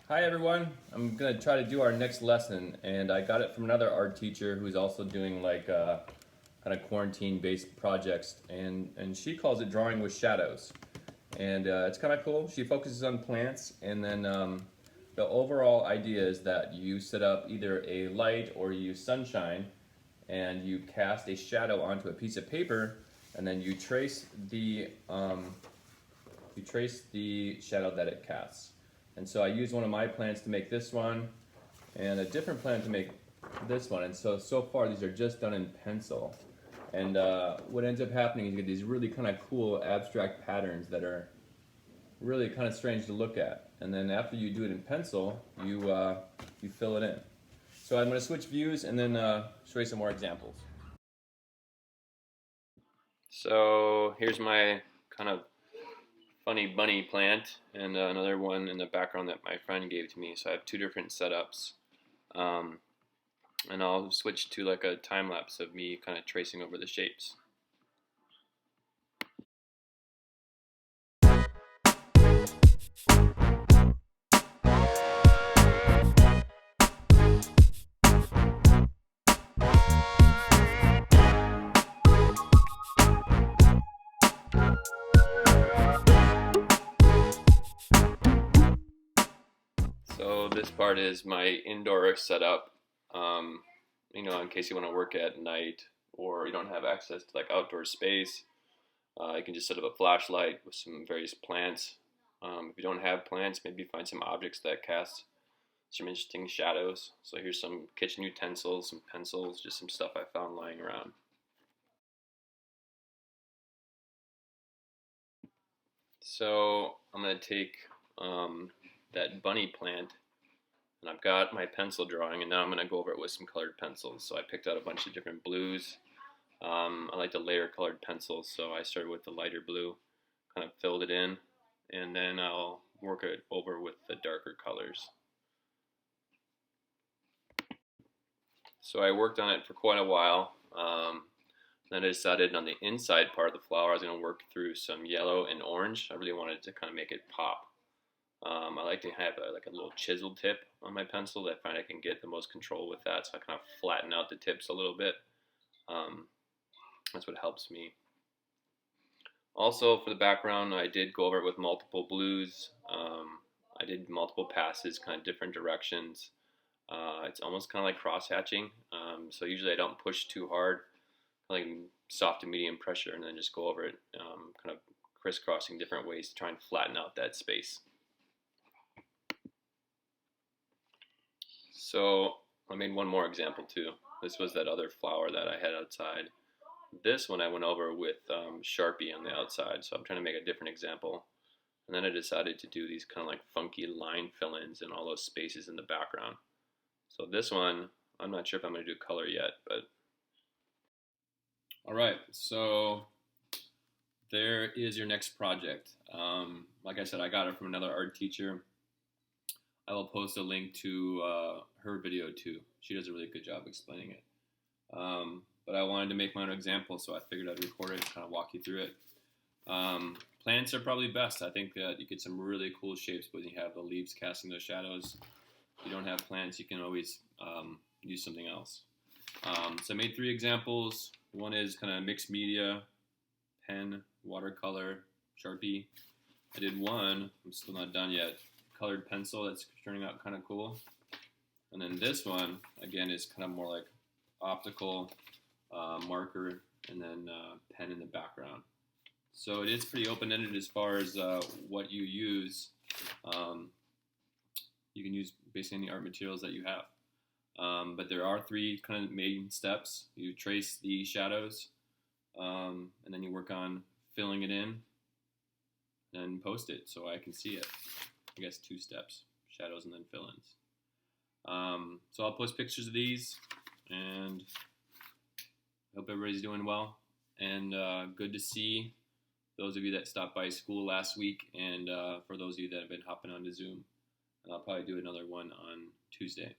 Hi everyone. I'm gonna try to do our next lesson, and I got it from another art teacher who's also doing like kind of quarantine-based projects, and she calls it drawing with shadows, and it's kind of cool. She focuses on plants, and then the overall idea is that you set up either a light or you use sunshine, and you cast a shadow onto a piece of paper, and then you trace the shadow that it casts. And so I used one of my plants to make this one, and a different plant to make this one. And so far these are just done in pencil. And what ends up happening is you get these really kind of cool abstract patterns that are really kind of strange to look at. And then after you do it in pencil, you fill it in. So I'm going to switch views and then show you some more examples. So here's my kind of funny bunny plant and another one in the background that my friend gave to me. So I have two different setups. Um, and I'll switch to like a time lapse of me kind of tracing over the shapes. So this part is my indoor setup. Um, in case you want to work at night or you don't have access to like outdoor space, you can just set up a flashlight with some various plants. If you don't have plants, maybe find some objects that cast some interesting shadows. So here's some kitchen utensils, some pencils, just some stuff I found lying around. So I'm going to take that bunny plant, and I've got my pencil drawing, and now I'm going to go over it with some colored pencils. So I picked out a bunch of different blues. I like to layer colored pencils, so I started with the lighter blue, kind of filled it in, and then I'll work it over with the darker colors. So I worked on it for quite a while. Then I decided on the inside part of the flower I was going to work through some yellow and orange. I really wanted to kind of make it pop. I like to have like a little chisel tip on my pencil that I find I can get the most control with that, so I kind of flatten out the tips a little bit. Um, that's what helps me. Also, for the background, I did go over it with multiple blues. I did multiple passes, kind of different directions. It's almost kind of like cross hatching. So usually I don't push too hard, like soft to medium pressure, and then just go over it, kind of crisscrossing different ways to try and flatten out that space. So I made one more example too. This was that other flower that I had outside. This one I went over with Sharpie on the outside, so I'm trying to make a different example. And then I decided to do these kind of like funky line fill-ins in all those spaces in the background. So this one, I'm not sure if I'm going to do color yet, but all right. So there is your next project. Like I said, I got it from another art teacher. I will post a link to her video too. She does a really good job explaining it. But I wanted to make my own example, so I figured I'd record it and kind of walk you through it. Plants are probably best. I think that you get some really cool shapes when you have the leaves casting those shadows. If you don't have plants, you can always use something else. So I made three examples. One is kind of mixed media, pen, watercolor, Sharpie. I did one, I'm still not done yet, colored pencil that's turning out kind of cool. And then this one, again, is kind of more like optical marker and then pen in the background. So it is pretty open-ended as far as what you use. You can use basically any art materials that you have. But there are three kind of main steps. You trace the shadows, and then you work on filling it in and post it so I can see it. I guess two steps, shadows and then fill-ins. So I'll post pictures of these, and I hope everybody's doing well. And good to see those of you that stopped by school last week, and for those of you that have been hopping onto Zoom. And I'll probably do another one on Tuesday.